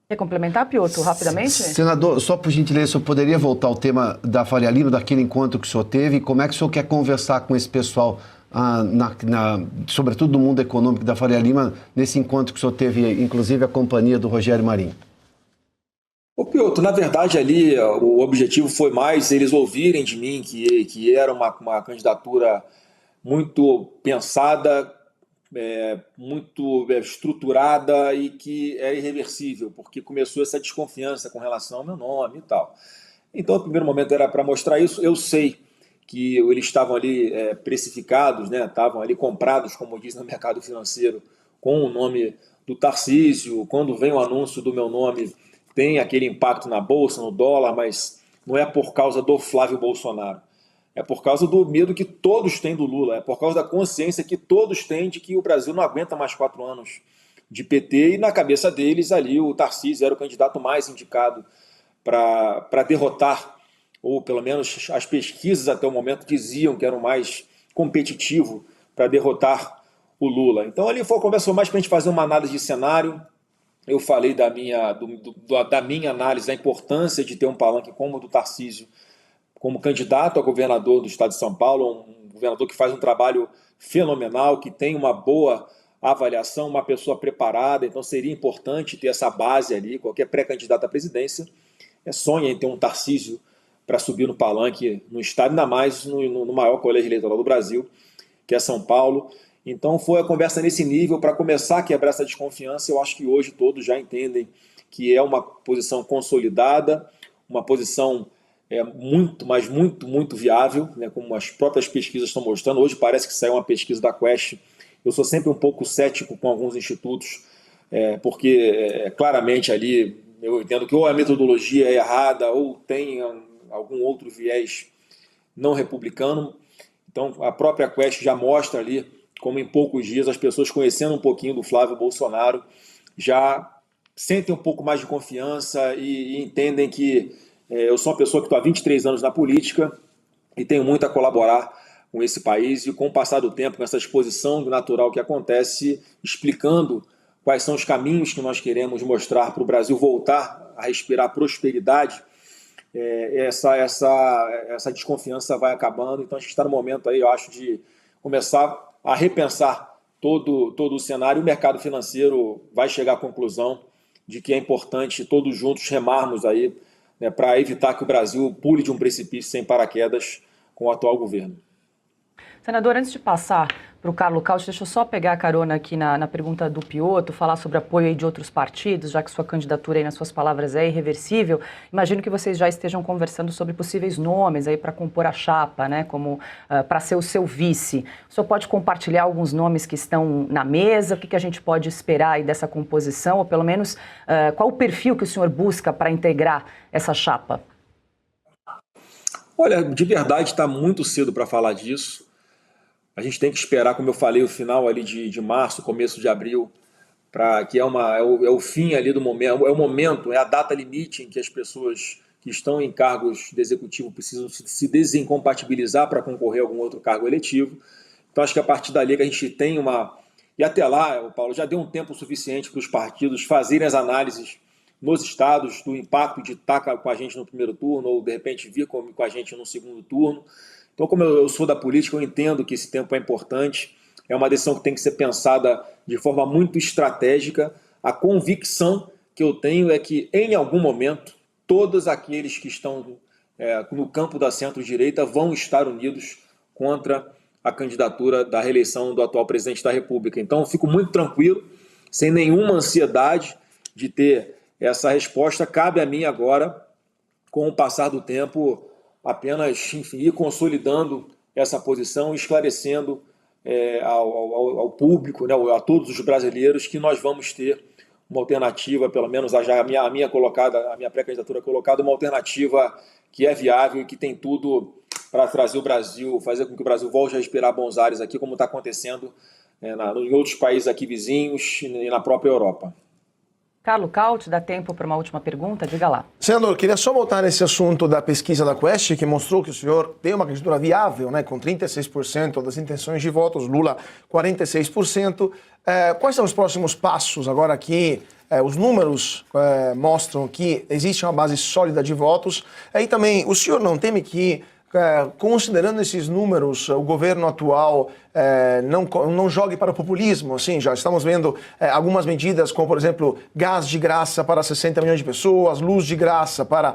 Quer complementar, Piotr, rapidamente? Senador, só por gentileza, o senhor poderia voltar ao tema da Faria Lima, daquele encontro que o senhor teve, e como é que o senhor quer conversar com esse pessoal, sobretudo do mundo econômico da Faria Lima, nesse encontro que o senhor teve, inclusive a companhia do Rogério Marinho? Ô Piotr, na verdade ali o objetivo foi mais eles ouvirem de mim que era uma candidatura muito pensada, muito estruturada e que é irreversível, porque começou essa desconfiança com relação ao meu nome e tal. Então, o primeiro momento era para mostrar isso. Eu sei que eles estavam ali precificados, né? Estavam ali comprados, como diz no mercado financeiro, com o nome do Tarcísio. Quando vem o anúncio do meu nome, tem aquele impacto na bolsa, no dólar, mas não é por causa do Flávio Bolsonaro. É por causa do medo que todos têm do Lula, é por causa da consciência que todos têm de que o Brasil não aguenta mais 4 anos de PT, e na cabeça deles ali o Tarcísio era o candidato mais indicado para derrotar, ou pelo menos as pesquisas até o momento diziam que era o mais competitivo para derrotar o Lula. Então ali foi uma conversa mais para a gente fazer uma análise de cenário. Eu falei da minha análise da importância de ter um palanque como o do Tarcísio como candidato a governador do estado de São Paulo, um governador que faz um trabalho fenomenal, que tem uma boa avaliação, uma pessoa preparada, então seria importante ter essa base ali. Qualquer pré-candidato à presidência sonha em ter um Tarcísio para subir no palanque no estado, ainda mais no maior colégio eleitoral do Brasil, que é São Paulo. Então foi a conversa nesse nível para começar a quebrar essa desconfiança. Eu acho que hoje todos já entendem que é uma posição consolidada, uma posição muito, mas muito viável, né, como as próprias pesquisas estão mostrando. Hoje parece que saiu uma pesquisa da Quest. Eu sou sempre um pouco cético com alguns institutos, porque claramente ali eu entendo que ou a metodologia é errada ou tem algum outro viés não republicano. Então a própria Quest já mostra ali como em poucos dias as pessoas, conhecendo um pouquinho do Flávio Bolsonaro, já sentem um pouco mais de confiança e entendem que eu sou uma pessoa que estou há 23 anos na política e tenho muito a colaborar com esse país, e com o passar do tempo, com essa exposição natural que acontece, explicando quais são os caminhos que nós queremos mostrar para o Brasil voltar a respirar prosperidade, essa desconfiança vai acabando. Então a gente está no momento aí, eu acho, de começar a repensar todo o cenário. O mercado financeiro vai chegar à conclusão de que é importante todos juntos remarmos aí, né, para evitar que o Brasil pule de um precipício sem paraquedas com o atual governo. Senador, antes de passar para o Carlos Cauti, deixa eu só pegar a carona aqui na pergunta do Piotr, falar sobre apoio aí de outros partidos, já que sua candidatura aí, nas suas palavras, é irreversível. Imagino que vocês já estejam conversando sobre possíveis nomes aí para compor a chapa, né, como para ser o seu vice. O senhor pode compartilhar alguns nomes que estão na mesa? O que a gente pode esperar aí dessa composição? Ou pelo menos qual o perfil que o senhor busca para integrar essa chapa? Olha, de verdade está muito cedo para falar disso. A gente tem que esperar, como eu falei, o final ali de março, começo de abril, que é o fim ali do momento, é a data limite em que as pessoas que estão em cargos de executivo precisam se desincompatibilizar para concorrer a algum outro cargo eletivo. Então acho que a partir dali que a gente tem E até lá, Paulo, já deu um tempo suficiente para os partidos fazerem as análises nos estados do impacto de estar com a gente no primeiro turno ou de repente vir com a gente no segundo turno. Então, como eu sou da política, eu entendo que esse tempo é importante, é uma decisão que tem que ser pensada de forma muito estratégica. A convicção que eu tenho é que, em algum momento, todos aqueles que estão no campo da centro-direita vão estar unidos contra a candidatura da reeleição do atual presidente da República. Então, eu fico muito tranquilo, sem nenhuma ansiedade de ter essa resposta. Cabe a mim agora, com o passar do tempo, apenas, enfim, ir consolidando essa posição, esclarecendo ao público, né, a todos os brasileiros, que nós vamos ter uma alternativa, pelo menos a minha pré-candidatura colocada, uma alternativa que é viável e que tem tudo para trazer o Brasil, fazer com que o Brasil volte a respirar bons ares aqui, como está acontecendo em outros países aqui vizinhos e na própria Europa. Carlo Caut, dá tempo para uma última pergunta? Diga lá. Senador, queria só voltar nesse assunto da pesquisa da Quest, que mostrou que o senhor tem uma candidatura viável, né, com 36% das intenções de votos, Lula 46%. Quais são os próximos passos agora que os números mostram que existe uma base sólida de votos? E também, o senhor não teme que, considerando esses números, o governo atual não jogue para o populismo? Assim, já estamos vendo algumas medidas, como, por exemplo, gás de graça para 60 milhões de pessoas, luz de graça para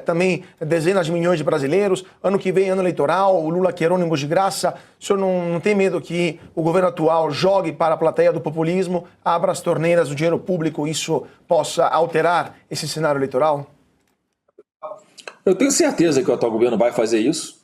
também dezenas de milhões de brasileiros. Ano que vem, ano eleitoral, o Lula quer ônibus de graça. O senhor não tem medo que o governo atual jogue para a plateia do populismo, abra as torneiras do dinheiro público, isso possa alterar esse cenário eleitoral? Eu tenho certeza que o atual governo vai fazer isso.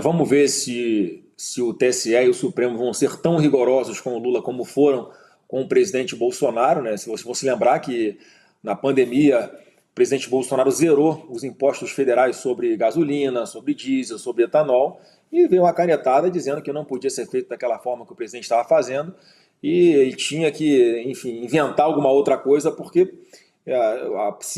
Vamos ver se o TSE e o Supremo vão ser tão rigorosos com o Lula como foram com o presidente Bolsonaro, né? Se você se lembrar que na pandemia o presidente Bolsonaro zerou os impostos federais sobre gasolina, sobre diesel, sobre etanol, e veio uma canetada dizendo que não podia ser feito daquela forma que o presidente estava fazendo e tinha que, enfim, inventar alguma outra coisa, porque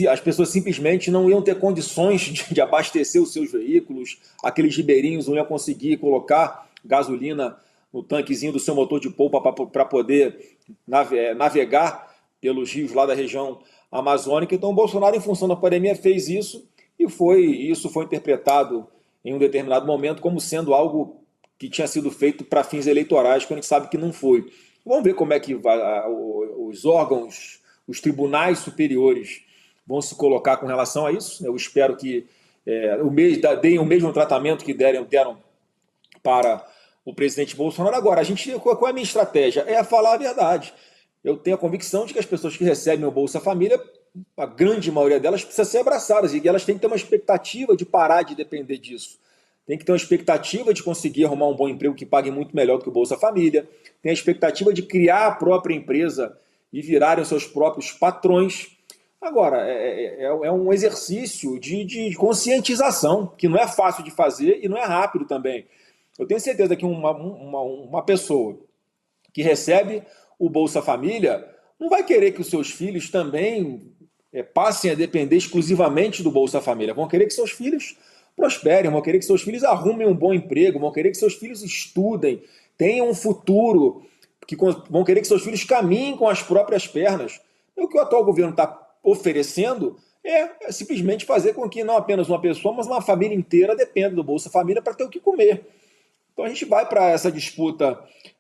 as pessoas simplesmente não iam ter condições de abastecer os seus veículos, aqueles ribeirinhos não iam conseguir colocar gasolina no tanquezinho do seu motor de polpa para poder navegar pelos rios lá da região amazônica. Então o Bolsonaro, em função da pandemia, fez isso e isso foi interpretado em um determinado momento como sendo algo que tinha sido feito para fins eleitorais, quando a gente sabe que não foi. Vamos ver como é que os órgãos, os tribunais superiores vão se colocar com relação a isso. Eu espero que deem o mesmo tratamento que deram para o presidente Bolsonaro. Agora, qual é a minha estratégia? É falar a verdade. Eu tenho a convicção de que as pessoas que recebem o Bolsa Família, a grande maioria delas precisa ser abraçadas e elas têm que ter uma expectativa de parar de depender disso. Tem que ter uma expectativa de conseguir arrumar um bom emprego que pague muito melhor do que o Bolsa Família. Tem a expectativa de criar a própria empresa e virarem os seus próprios patrões. Agora, é um exercício de conscientização, que não é fácil de fazer e não é rápido também. Eu tenho certeza que uma pessoa que recebe o Bolsa Família não vai querer que os seus filhos também passem a depender exclusivamente do Bolsa Família. Vão querer que seus filhos prosperem, vão querer que seus filhos arrumem um bom emprego, vão querer que seus filhos estudem, tenham um futuro, vão querer que seus filhos caminhem com as próprias pernas. E o que o atual governo está oferecendo é simplesmente fazer com que não apenas uma pessoa, mas uma família inteira dependa do Bolsa Família para ter o que comer. Então a gente vai para essa disputa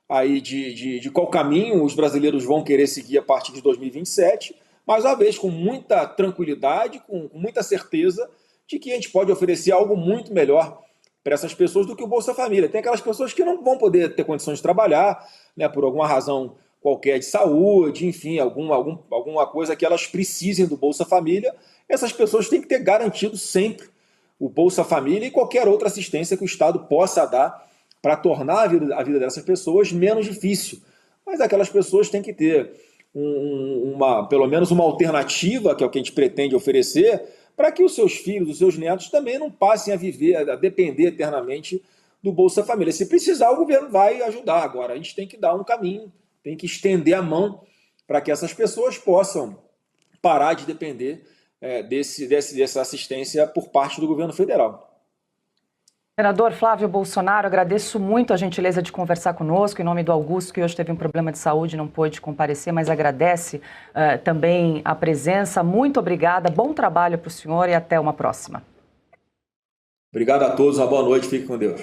aí de qual caminho os brasileiros vão querer seguir a partir de 2027, mais uma vez com muita tranquilidade, com muita certeza de que a gente pode oferecer algo muito melhor para essas pessoas do que o Bolsa Família. Tem aquelas pessoas que não vão poder ter condições de trabalhar, né, por alguma razão qualquer de saúde, enfim, alguma coisa que elas precisem do Bolsa Família. Essas pessoas têm que ter garantido sempre o Bolsa Família e qualquer outra assistência que o Estado possa dar para tornar a vida dessas pessoas menos difícil. Mas aquelas pessoas têm que ter pelo menos uma alternativa, que é o que a gente pretende oferecer, para que os seus filhos, os seus netos também não passem a viver, a depender eternamente do Bolsa Família. Se precisar, o governo vai ajudar. Agora, a gente tem que dar um caminho, tem que estender a mão para que essas pessoas possam parar de depender dessa assistência por parte do governo federal. Senador Flávio Bolsonaro, agradeço muito a gentileza de conversar conosco, em nome do Augusto, que hoje teve um problema de saúde e não pôde comparecer, mas agradece também a presença. Muito obrigada, bom trabalho para o senhor e até uma próxima. Obrigado a todos, uma boa noite, fique com Deus.